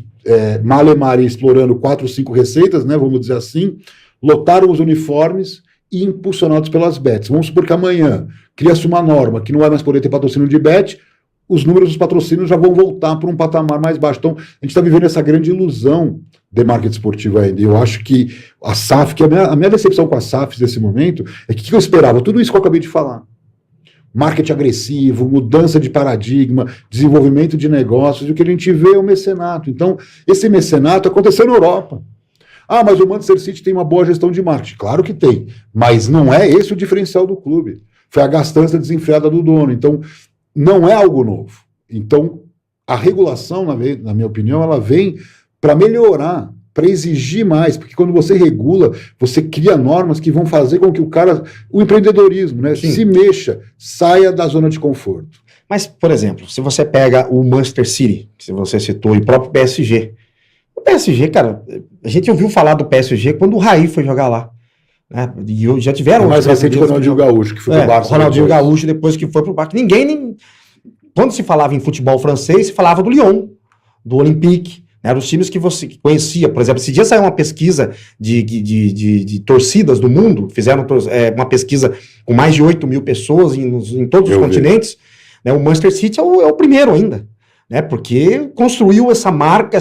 malemar explorando 4 ou 5 receitas, né, vamos dizer assim, lotaram os uniformes e impulsionados pelas bets. Vamos supor que amanhã cria-se uma norma que não vai mais poder ter patrocínio de bet, os números dos patrocínios já vão voltar para um patamar mais baixo. Então, a gente está vivendo essa grande ilusão de marketing esportivo ainda. Eu acho que a SAF, que a minha decepção com a SAF nesse momento, é que o que eu esperava? Tudo isso que eu acabei de falar. Marketing agressivo, mudança de paradigma, desenvolvimento de negócios, e o que a gente vê é o mecenato. Então, esse mecenato aconteceu na Europa. Ah, mas o Manchester City tem uma boa gestão de marketing. Claro que tem, mas não é esse o diferencial do clube. Foi a gastança desenfreada do dono. Então, não é algo novo. Então, a regulação, na minha opinião, ela vem para melhorar, para exigir mais, porque quando você regula, você cria normas que vão fazer com que o empreendedorismo, né, se mexa, saia da zona de conforto. Mas, por exemplo, se você pega o Manchester City, que você citou, e o próprio PSG. O PSG, cara, a gente ouviu falar do PSG quando o Raí foi jogar lá. Né? E já tiveram... mais recente o Ronaldinho Gaúcho, que foi pro Barça. O Ronaldinho Gaúcho, depois que foi pro Barça. Quando se falava em futebol francês, se falava do Lyon, do Olympique. Eram os times que você conhecia. Por exemplo, esse dia saiu uma pesquisa de torcidas do mundo, fizeram uma pesquisa com mais de 8 mil pessoas em todos os continentes. Né? O Manchester City é o primeiro ainda, né? Porque construiu essa marca,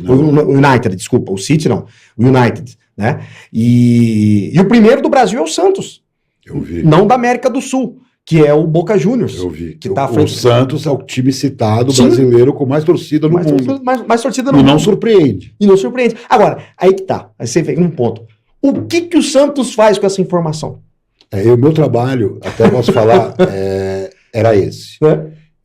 o United, desculpa, o City não, o United. Né? E o primeiro do Brasil é o Santos, eu vi. Não da América do Sul, que é o Boca Juniors. Eu vi. Que tá o Santos é o time citado brasileiro com mais torcida no mundo. Mais torcida no mundo. E não surpreende. E não surpreende. Agora, aí que tá. Aí você vem num ponto. O que o Santos faz com essa informação? O meu trabalho, até posso falar, era esse.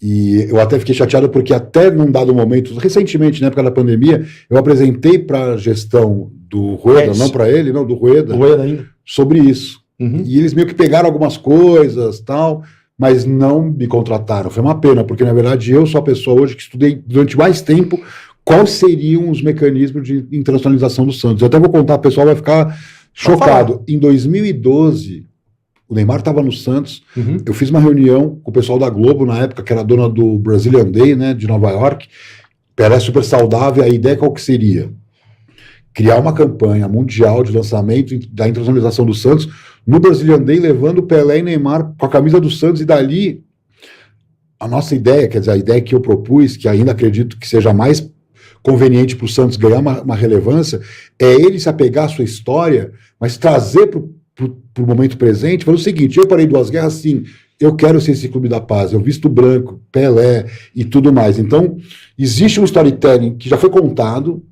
E eu até fiquei chateado porque até num dado momento, recentemente, na época da pandemia, eu apresentei para a gestão do Rueda, não para ele, não, do Rueda ainda, sobre isso. Uhum. E eles meio que pegaram algumas coisas, tal, mas não me contrataram. Foi uma pena, porque na verdade eu sou a pessoa hoje que estudei durante mais tempo quais seriam os mecanismos de internacionalização do Santos. Eu até vou contar, o pessoal vai ficar chocado. Em 2012, O Neymar estava no Santos. Eu fiz uma reunião com o pessoal da Globo na época, que era dona do Brazilian Day, né, de Nova York. Pelé super saudável. A ideia qual que seria? Criar uma campanha mundial de lançamento da internacionalização do Santos no Brazilian Day, levando Pelé e Neymar com a camisa do Santos, e dali a nossa ideia, quer dizer, a ideia que eu propus, que ainda acredito que seja mais conveniente para o Santos ganhar uma relevância, é ele se apegar à sua história, mas trazer para o momento presente, fazer o seguinte: eu parei 2 guerras, sim, eu quero ser esse clube da paz, eu visto branco, Pelé e tudo mais. Então, existe um storytelling que já foi contado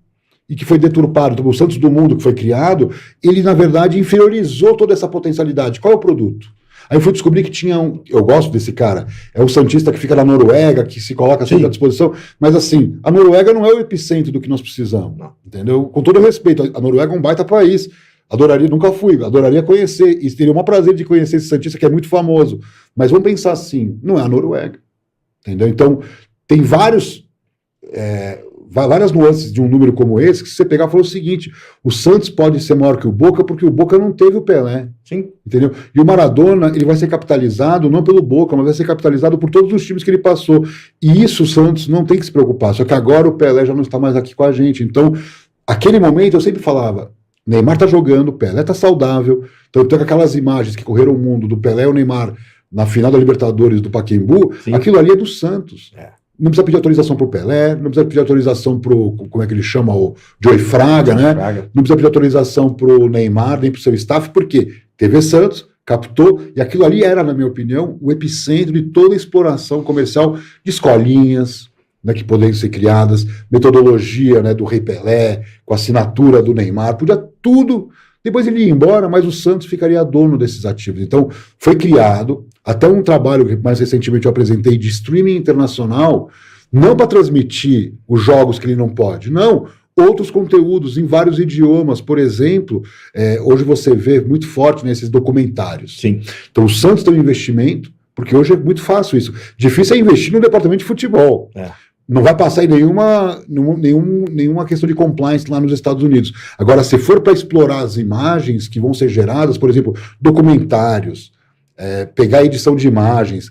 e que foi deturpado. Então, o Santos do Mundo que foi criado, ele, na verdade, inferiorizou toda essa potencialidade. Qual é o produto? Aí eu fui descobrir que tinha eu gosto desse cara, é o santista que fica na Noruega, que se coloca sempre à disposição, mas assim, a Noruega não é o epicentro do que nós precisamos, entendeu? Com todo respeito, a Noruega é um baita país, adoraria, nunca fui, adoraria conhecer, e teria o maior prazer de conhecer esse santista que é muito famoso, mas vamos pensar assim, não é a Noruega, entendeu? Então, tem várias nuances de um número como esse, que se você pegar e falar o seguinte: o Santos pode ser maior que o Boca, porque o Boca não teve o Pelé. Sim. Entendeu? E o Maradona, ele vai ser capitalizado não pelo Boca, mas vai ser capitalizado por todos os times que ele passou. E isso o Santos não tem que se preocupar. Só que agora o Pelé já não está mais aqui com a gente. Então, aquele momento eu sempre falava: Neymar tá jogando, Pelé tá saudável. Então, tem aquelas imagens que correram o mundo do Pelé e o Neymar na final da Libertadores do Pacaembu. Sim. Aquilo ali é do Santos. Não precisa pedir autorização pro Pelé, não precisa pedir autorização pro, como é que ele chama, o Joey Fraga, né? Não precisa pedir autorização pro Neymar, nem pro seu staff, porque TV Santos captou, e aquilo ali era, na minha opinião, o epicentro de toda a exploração comercial de escolinhas, né, que poderiam ser criadas, metodologia, né, do Rei Pelé, com a assinatura do Neymar, podia tudo. Depois ele ia embora, mas o Santos ficaria dono desses ativos. Então, foi criado até um trabalho que mais recentemente eu apresentei de streaming internacional, não para transmitir os jogos que ele não pode, não, outros conteúdos em vários idiomas. Por exemplo, hoje você vê muito forte nesses documentários. Sim. Então, o Santos tem um investimento, porque hoje é muito fácil isso. Difícil é investir no departamento de futebol. Não vai passar em nenhuma questão de compliance lá nos Estados Unidos. Agora, se for para explorar as imagens que vão ser geradas, por exemplo, documentários, pegar a edição de imagens,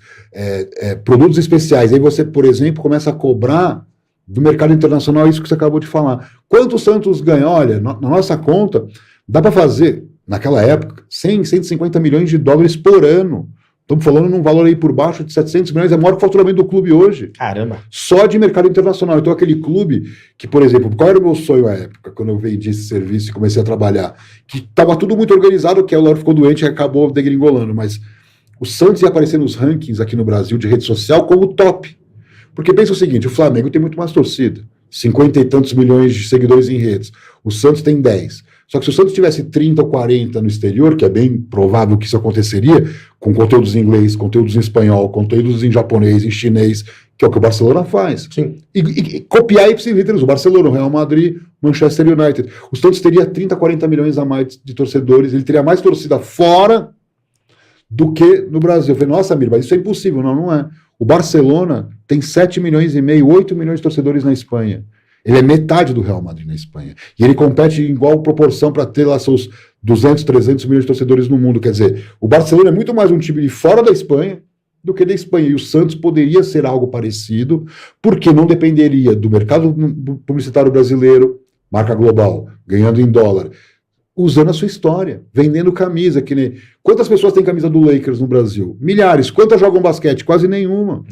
produtos especiais, aí você, por exemplo, começa a cobrar do mercado internacional isso que você acabou de falar. Quanto o Santos ganha? Olha, na nossa conta, dá para fazer, naquela época, 150 milhões de dólares por ano. Estamos falando num valor aí por baixo de 700 milhões, é o maior faturamento do clube hoje. Caramba! Só de mercado internacional. Então aquele clube que, por exemplo, qual era o meu sonho à época, quando eu vendi esse serviço e comecei a trabalhar? Que estava tudo muito organizado, que o Lauro ficou doente e acabou degringolando, mas o Santos ia aparecer nos rankings aqui no Brasil de rede social como top. Porque pensa o seguinte: o Flamengo tem muito mais torcida, 50 e tantos milhões de seguidores em redes. O Santos tem 10. Só que se o Santos tivesse 30 ou 40 no exterior, que é bem provável que isso aconteceria, com conteúdos em inglês, conteúdos em espanhol, conteúdos em japonês, em chinês, que é o que o Barcelona faz. Sim. E copiar ipsilíteros, o Barcelona, o Real Madrid, Manchester United. O Santos teria 30, 40 milhões a mais de torcedores, ele teria mais torcida fora do que no Brasil. Eu falei: nossa, Mir, mas isso é impossível. Não, não é. O Barcelona tem 7 milhões e meio, 8 milhões de torcedores na Espanha. Ele é metade do Real Madrid na Espanha. E ele compete em igual proporção para ter lá seus 200, 300 milhões de torcedores no mundo. Quer dizer, o Barcelona é muito mais um time de fora da Espanha do que da Espanha. E o Santos poderia ser algo parecido, porque não dependeria do mercado publicitário brasileiro, marca global, ganhando em dólar, usando a sua história, vendendo camisa. Que nem... Quantas pessoas têm camisa do Lakers no Brasil? Milhares. Quantas jogam basquete? Quase nenhuma.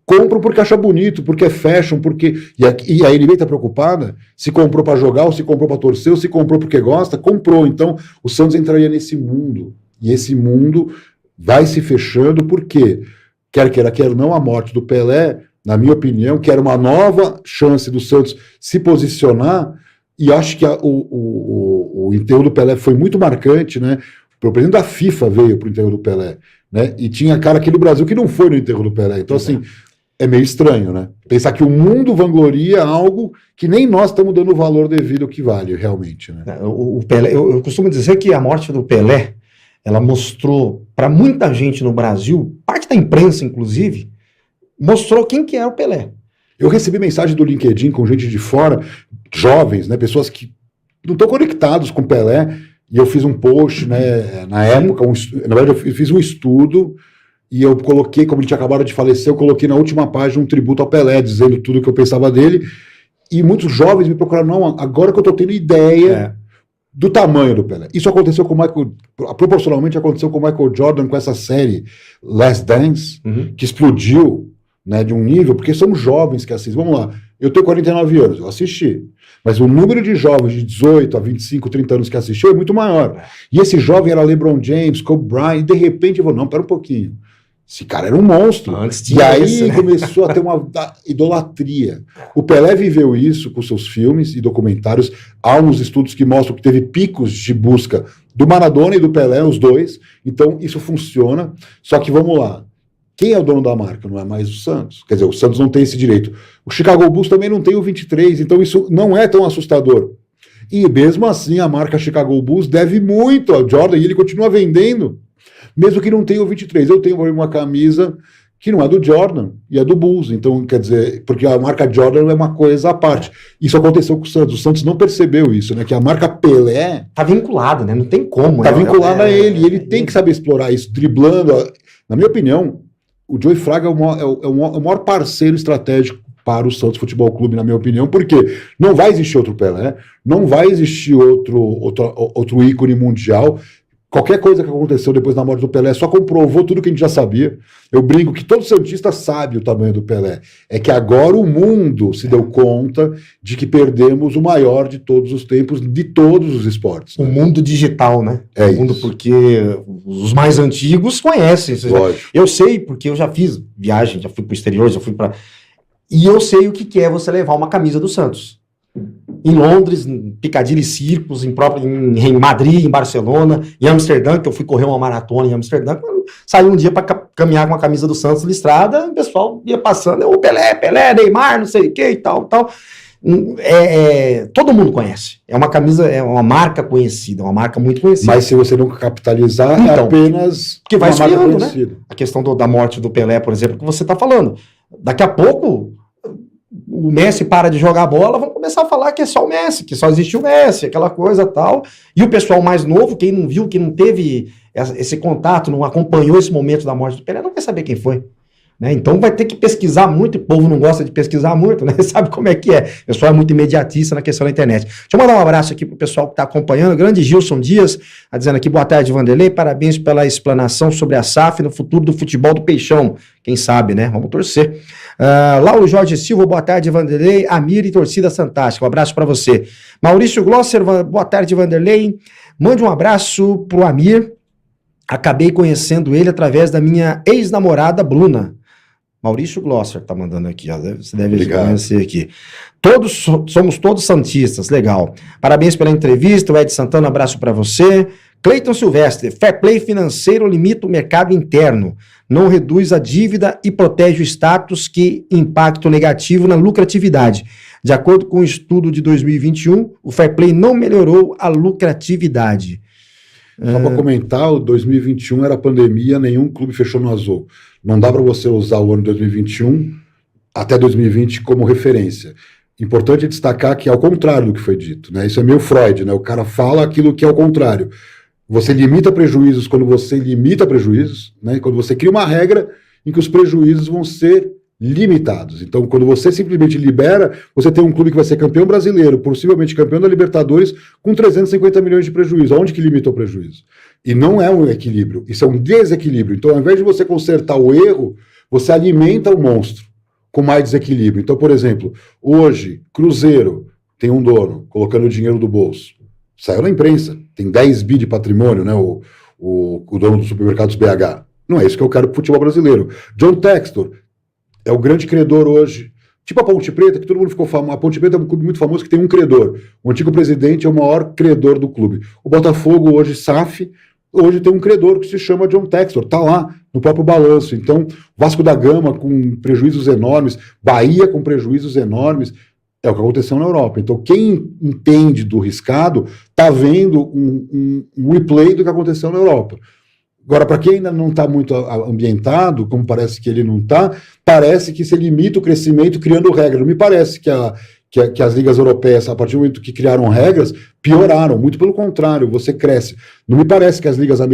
Compram porque acha bonito, porque é fashion, porque... E a NBA está preocupada se comprou para jogar, ou se comprou para torcer, ou se comprou porque gosta, comprou. Então, o Santos entraria nesse mundo. E esse mundo vai se fechando porque, quer queira, quer não, a morte do Pelé, na minha opinião, que era uma nova chance do Santos se posicionar, e acho que o enterro do Pelé foi muito marcante, né? O presidente da FIFA veio para o enterro do Pelé, né? E tinha cara aqui no Brasil que não foi no enterro do Pelé. Então, assim... É meio estranho, né? Pensar que o mundo vangloria algo que nem nós estamos dando o valor devido ao que vale, realmente, né? O Pelé, eu costumo dizer que a morte do Pelé, ela mostrou para muita gente no Brasil, parte da imprensa, inclusive, mostrou quem que é o Pelé. Eu recebi mensagem do LinkedIn com gente de fora, jovens, né? Pessoas que não estão conectados com o Pelé, e eu fiz um post, né, na época, na verdade eu fiz um estudo, e eu coloquei, como ele tinha acabado de falecer, eu coloquei na última página um tributo ao Pelé, dizendo tudo o que eu pensava dele, e muitos jovens me procuraram, não, agora que eu estou tendo ideia do tamanho do Pelé. Isso aconteceu com o Michael, proporcionalmente aconteceu com o Michael Jordan, com essa série Last Dance, que explodiu, né, de um nível, porque são jovens que assistem. Vamos lá, eu tenho 49 anos, eu assisti, mas o número de jovens de 18 a 25, 30 anos que assistiu é muito maior. E esse jovem era LeBron James, Kobe Bryant, e de repente eu vou, não, pera um pouquinho, esse cara era um monstro. E aí começou a ter uma idolatria. O Pelé viveu isso com seus filmes e documentários. Há uns estudos que mostram que teve picos de busca do Maradona e do Pelé, os dois. Então isso funciona. Só que vamos lá. Quem é o dono da marca? Não é mais o Santos. Quer dizer, o Santos não tem esse direito. O Chicago Bulls também não tem o 23. Então isso não é tão assustador. E mesmo assim a marca Chicago Bulls deve muito ao Jordan e ele continua vendendo. Mesmo que não tenha o 23. Eu tenho uma camisa que não é do Jordan, e é do Bulls. Então, quer dizer, porque a marca Jordan é uma coisa à parte. Isso aconteceu com o Santos. O Santos não percebeu isso, né? Que a marca Pelé... Tá vinculada, né? Não tem como. Tá vinculada a ele. E ele tem que saber explorar isso, driblando. Na minha opinião, o Joey Fraga é o maior parceiro estratégico para o Santos Futebol Clube, na minha opinião, porque não vai existir outro Pelé, não vai existir outro ícone mundial. Qualquer coisa que aconteceu depois da morte do Pelé só comprovou tudo que a gente já sabia. Eu brinco que todo santista sabe o tamanho do Pelé. É que agora o mundo se deu conta de que perdemos o maior de todos os tempos, de todos os esportes. O mundo digital, né? É o mundo isso. Porque os mais antigos conhecem. Eu sei, porque eu já fiz viagem, já fui para o exterior, já fui para... E eu sei o que é você levar uma camisa do Santos. Em Londres, em Piccadilly Circus, em Madrid, em Barcelona, em Amsterdã, que eu fui correr uma maratona em Amsterdã, saí um dia para caminhar com a camisa do Santos listrada, o pessoal ia passando, o Pelé, Neymar, não sei o que e tal. Todo mundo conhece. É uma camisa, é uma marca conhecida, uma marca muito conhecida. Mas se você nunca capitalizar, então, é apenas que vai esfriando, né? A questão da morte do Pelé, por exemplo, que você está falando. Daqui a pouco... o Messi para de jogar bola, vão começar a falar que é só o Messi, que só existe o Messi, aquela coisa tal. E o pessoal mais novo, quem não viu, quem não teve esse contato, não acompanhou esse momento da morte do Pelé, não vai saber quem foi. Né? Então vai ter que pesquisar muito, e o povo não gosta de pesquisar muito, né? Sabe como é que é. O pessoal é muito imediatista na questão da internet. Deixa eu mandar um abraço aqui pro pessoal que está acompanhando. O grande Gilson Dias, tá dizendo aqui, boa tarde, Vanderlei, parabéns pela explanação sobre a SAF no futuro do futebol do Peixão. Quem sabe, né? Vamos torcer. Lauro Jorge Silva, boa tarde, Vanderlei, Amir e torcida fantástica. Um abraço para você. Maurício Glosser, boa tarde, Vanderlei. Mande um abraço pro Amir. Acabei conhecendo ele através da minha ex-namorada, Bruna. Maurício Glosser tá mandando aqui, ó. Você deve conhecer aqui. Somos todos santistas, legal. Parabéns pela entrevista, o Ed Santana, abraço para você. Cleiton Silvestre, fair play financeiro limita o mercado interno, não reduz a dívida e protege o status que impacto negativo na lucratividade. De acordo com o estudo de 2021, o fair play não melhorou a lucratividade. Só para comentar, o 2021 era pandemia, nenhum clube fechou no azul. Não dá para você usar o ano 2021 até 2020 como referência. Importante destacar que é ao contrário do que foi dito, né? Isso é meio Freud, né? O cara fala aquilo que é o contrário. Você limita prejuízos quando você limita prejuízos, né? Quando você cria uma regra em que os prejuízos vão ser limitados. Então, quando você simplesmente libera, você tem um clube que vai ser campeão brasileiro, possivelmente campeão da Libertadores, com 350 milhões de prejuízo. Onde que limita o prejuízo? E não é um equilíbrio, isso é um desequilíbrio. Então, ao invés de você consertar o erro, você alimenta o monstro com mais desequilíbrio. Então, por exemplo, hoje, Cruzeiro tem um dono colocando o dinheiro do bolso. Saiu na imprensa, tem 10 bi de patrimônio, né, o dono dos supermercados BH. Não é isso que eu quero pro futebol brasileiro. John Textor é o grande credor hoje. Tipo a Ponte Preta, que todo mundo ficou famoso. A Ponte Preta é um clube muito famoso que tem um credor. O antigo presidente é o maior credor do clube. O Botafogo, hoje, SAF, hoje tem um credor que se chama John Textor. Está lá no próprio balanço. Então, Vasco da Gama com prejuízos enormes, Bahia com prejuízos enormes. É o que aconteceu na Europa. Então, quem entende do riscado está vendo um replay do que aconteceu na Europa. Agora, para quem ainda não está muito ambientado, como parece que ele não está, parece que se limita o crescimento criando regra. Não me parece que que as ligas europeias, a partir do momento que criaram regras, pioraram. Muito pelo contrário, você cresce. Não me parece que as ligas americanas